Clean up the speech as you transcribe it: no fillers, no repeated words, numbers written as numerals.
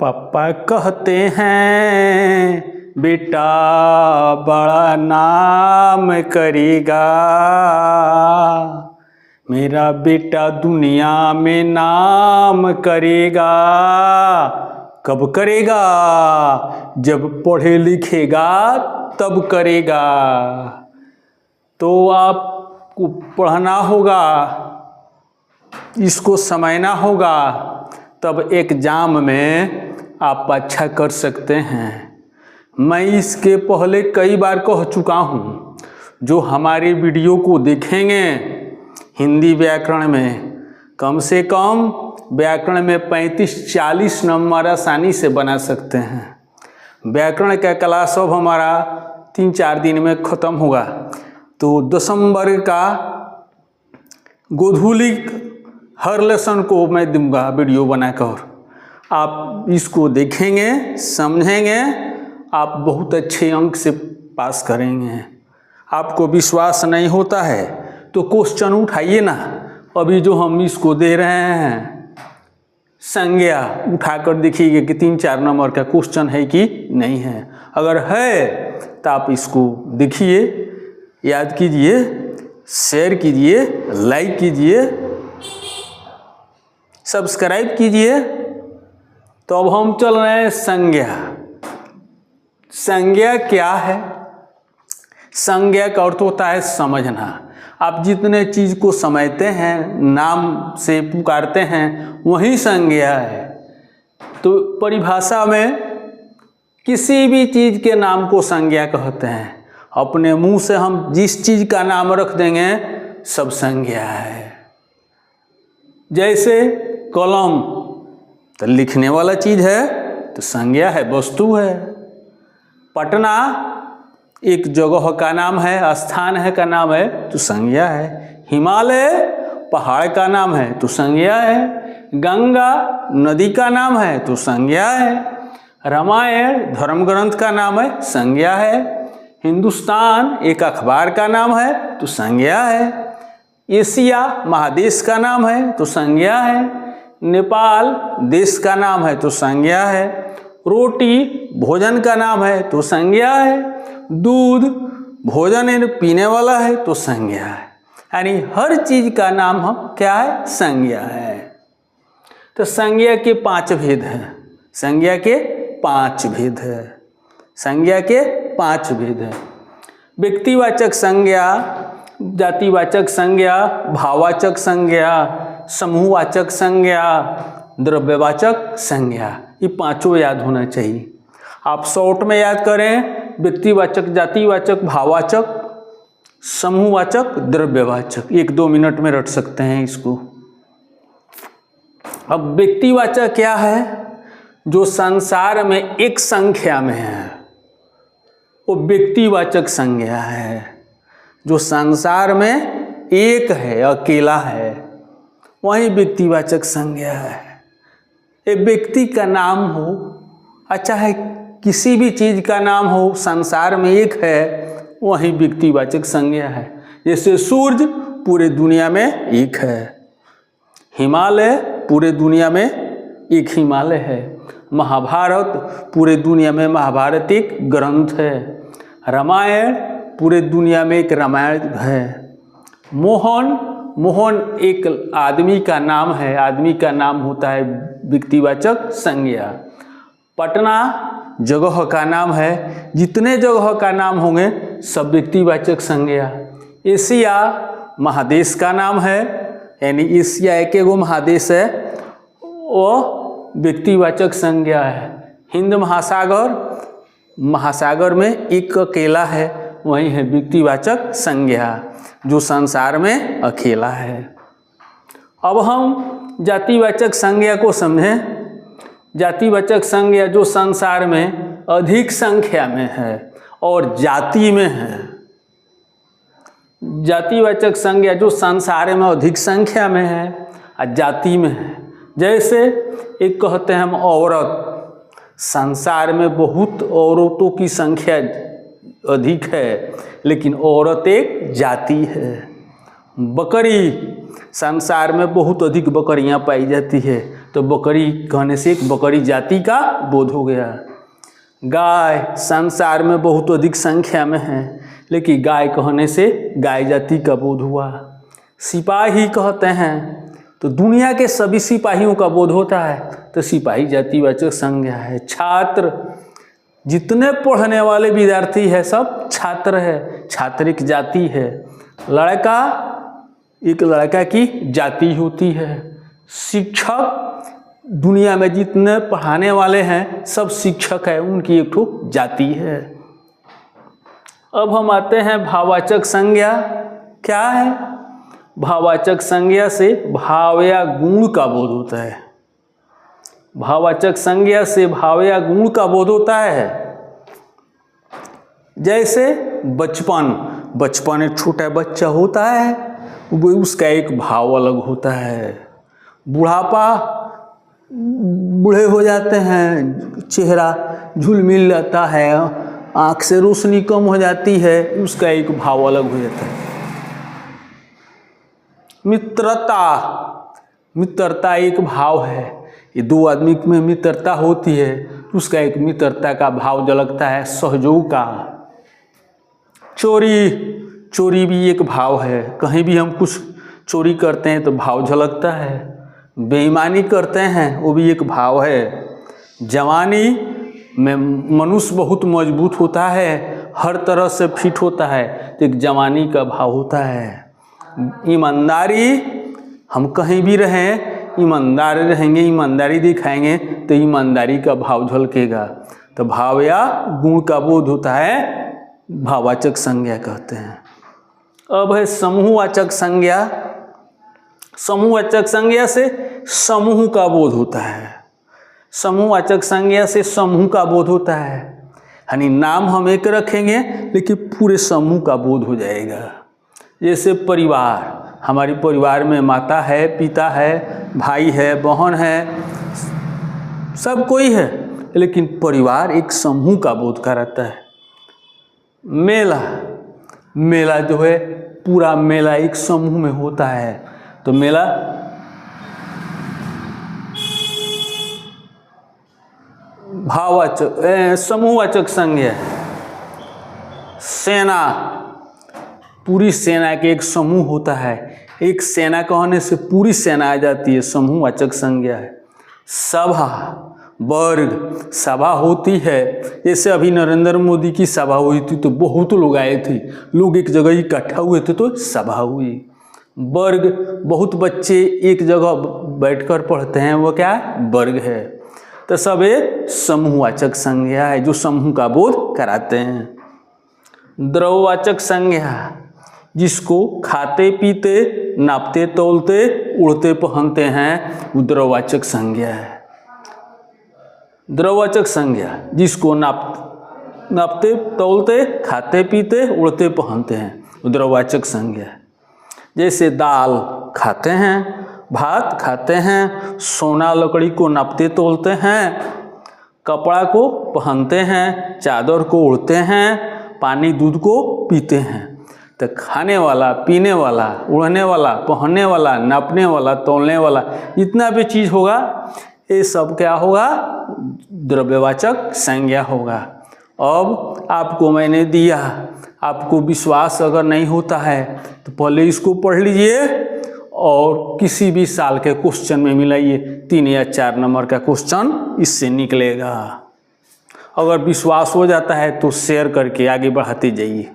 पापा कहते हैं बेटा बड़ा नाम करेगा, मेरा बेटा दुनिया में नाम करेगा। कब करेगा? जब पढ़े लिखेगा तब करेगा। तो आपको पढ़ना होगा, इसको समझना होगा, तब एग्जाम में आप अच्छा कर सकते हैं। मैं इसके पहले कई बार कह चुका हूँ, जो हमारे वीडियो को देखेंगे हिंदी व्याकरण में, कम से कम व्याकरण में 35-40 नंबर आसानी से बना सकते हैं। व्याकरण का क्लास अब हमारा 3-4 दिन में ख़त्म होगा, तो दिसंबर का गोधूलिक हर लेसन को मैं दूंगा वीडियो बनाकर। आप इसको देखेंगे, समझेंगे, आप बहुत अच्छे अंक से पास करेंगे। आपको विश्वास नहीं होता है तो क्वेश्चन उठाइए ना, अभी जो हम इसको दे रहे हैं संज्ञा, उठाकर देखिए कि 3-4 नंबर का क्वेश्चन है कि नहीं है। अगर है तो आप इसको देखिए, याद कीजिए, शेयर कीजिए, लाइक कीजिए, सब्सक्राइब कीजिए। तो अब हम चल रहे हैं संज्ञा। संज्ञा क्या है? संज्ञा का अर्थ होता है समझना। आप जितने चीज़ को समझते हैं, नाम से पुकारते हैं, वही संज्ञा है। तो परिभाषा में किसी भी चीज़ के नाम को संज्ञा कहते हैं। अपने मुंह से हम जिस चीज़ का नाम रख देंगे सब संज्ञा है। जैसे कलम तो लिखने वाला चीज़ है तो संज्ञा है, वस्तु है। पटना एक जगह का नाम है, स्थान है का नाम है तो संज्ञा है। हिमालय पहाड़ का नाम है तो संज्ञा है। गंगा नदी का नाम है तो संज्ञा है। रामायण धर्म ग्रंथ का नाम है, संज्ञा है। हिंदुस्तान एक अखबार का नाम है तो संज्ञा है। एशिया महादेश का नाम है तो संज्ञा है। नेपाल देश का नाम है तो संज्ञा है। रोटी भोजन का नाम है तो संज्ञा है। दूध भोजन पीने वाला है तो संज्ञा है। यानी हर चीज़ का नाम हम क्या है? संज्ञा है। तो संज्ञा के 5 भेद हैं। संज्ञा के 5 भेद है। संज्ञा के 5 भेद है। व्यक्तिवाचक संज्ञा, जातिवाचक संज्ञा, भाववाचक संज्ञा, समूहवाचक संज्ञा, द्रव्यवाचक संज्ञा। ये 5 याद होना चाहिए। आप शॉर्ट में याद करें, व्यक्तिवाचक, जातिवाचक, भाववाचक, समूहवाचक, द्रव्यवाचक। 1-2 मिनट में रट सकते हैं इसको। अब व्यक्तिवाचक क्या है? जो संसार में एक संख्या में है वो व्यक्तिवाचक संज्ञा है। जो संसार में एक है, अकेला है, वही व्यक्तिवाचक संज्ञा है। एक व्यक्ति का नाम हो, अच्छा है, किसी भी चीज़ का नाम हो, संसार में एक है, वही व्यक्तिवाचक संज्ञा है। जैसे सूर्य पूरे दुनिया में एक है, हिमालय पूरे दुनिया में एक हिमालय है, महाभारत पूरे दुनिया में महाभारत एक ग्रंथ है, रामायण पूरे दुनिया में एक रामायण है। मोहन एक आदमी का नाम है, आदमी का नाम होता है व्यक्तिवाचक संज्ञा। पटना जगह का नाम है, जितने जगह का नाम होंगे सब व्यक्तिवाचक संज्ञा। एशिया महादेश का नाम है, यानी एशिया एक एगो महादेश है, वो व्यक्तिवाचक संज्ञा है। हिंद महासागर में एक अकेला है, वही है व्यक्तिवाचक संज्ञा, जो संसार में अकेला है। अब हम जातिवाचक संज्ञा को समझें। जातिवाचक संज्ञा जो संसार में अधिक संख्या में है और जाति में है। जातिवाचक संज्ञा जो संसार में अधिक संख्या में है और जाति में है। जैसे एक कहते हैं हम औरत, संसार में बहुत औरतों की संख्या अधिक है, लेकिन औरत एक जाति है। बकरी, संसार में बहुत अधिक बकरियां पाई जाती है, तो बकरी कहने से एक बकरी जाति का बोध हो गया। गाय संसार में बहुत अधिक संख्या में है, लेकिन गाय कहने से गाय जाति का बोध हुआ। सिपाही कहते हैं तो दुनिया के सभी सिपाहियों का बोध होता है, तो सिपाही जातिवाचक संज्ञा है। छात्र, जितने पढ़ने वाले विद्यार्थी है सब छात्र है, छात्र एक जाति है। लड़का, एक लड़का की जाति होती है। शिक्षक, दुनिया में जितने पढ़ाने वाले हैं सब शिक्षक है, उनकी एक ठो जाति है। अब हम आते हैं भाववाचक संज्ञा। क्या है? भाववाचक संज्ञा से भाव या गुण का बोध होता है। भाववाचक संज्ञा से भाव या गुण का बोध होता है। जैसे बचपन एक छोटा बच्चा होता है, उसका एक भाव अलग होता है। बुढ़ापा, बूढ़े हो जाते हैं, चेहरा झुलमिल जाता है, आँख से रोशनी कम हो जाती है, उसका एक भाव अलग हो जाता है। मित्रता एक भाव है। ये दो आदमी में मित्रता होती है, उसका एक मित्रता का भाव झलकता है, सहयोग का। चोरी भी एक भाव है। कहीं भी हम कुछ चोरी करते हैं तो भाव झलकता है। बेईमानी करते हैं वो भी एक भाव है। जवानी में मनुष्य बहुत मजबूत होता है, हर तरह से फिट होता है, तो एक जवानी का भाव होता है। ईमानदारी, हम कहीं भी रहें ईमानदार रहेंगे, ईमानदारी दिखाएंगे तो ईमानदारी का भाव झलकेगा। तो भाव या गुण का बोध होता है, भाववाचक संज्ञा कहते हैं। अब है समूहवाचक संज्ञा। समूहवाचक संज्ञा से समूह का बोध होता है। समूहवाचक संज्ञा से समूह का बोध होता है, यानी नाम हम एक रखेंगे लेकिन पूरे समूह का बोध हो जाएगा। जैसे परिवार, हमारे परिवार में माता है, पिता है, भाई है, बहन है, सब कोई है, लेकिन परिवार एक समूह का बोध कराता है। मेला जो है, पूरा मेला एक समूह में होता है, तो मेला भाववाचक समूहवाचक संज्ञा है। सेना, पूरी सेना के एक समूह होता है। एक सेना कहने से पूरी सेना आ जाती है, समूहवाचक संज्ञा है। सभा, वर्ग, सभा होती है। जैसे अभी नरेंद्र मोदी की सभा हुई थी तो बहुत लोग आए थे, लोग एक जगह इकट्ठा हुए थे तो सभा हुई। वर्ग, बहुत बच्चे एक जगह बैठकर पढ़ते हैं, वो क्या है? वर्ग है। तो सब एक समूहवाचक संज्ञा है जो समूह का बोध कराते हैं। द्रव्यवाचक संज्ञा, जिसको खाते पीते, नापते तौलते, उड़ते पहनते हैं, वो द्रव्यवाचक संज्ञा है। द्रव्यवाचक संज्ञा जिसको नापते तौलते, खाते पीते, उड़ते पहनते हैं, वो द्रव्यवाचक संज्ञा है। जैसे दाल खाते हैं, भात खाते हैं, सोना लकड़ी को नापते तौलते हैं, कपड़ा को पहनते हैं, चादर को ओढ़ते हैं, पानी दूध को पीते हैं। तो खाने वाला, पीने वाला, उड़ने वाला, पहनने वाला, नापने वाला, तौलने वाला, जितना भी चीज़ होगा ये सब क्या होगा? द्रव्यवाचक संज्ञा होगा। अब आपको मैंने दिया, आपको विश्वास अगर नहीं होता है तो पहले इसको पढ़ लीजिए और किसी भी साल के क्वेश्चन में मिलाइए। 3 या 4 नंबर का क्वेश्चन इससे निकलेगा। अगर विश्वास हो जाता है तो शेयर करके आगे बढ़ाते जाइए।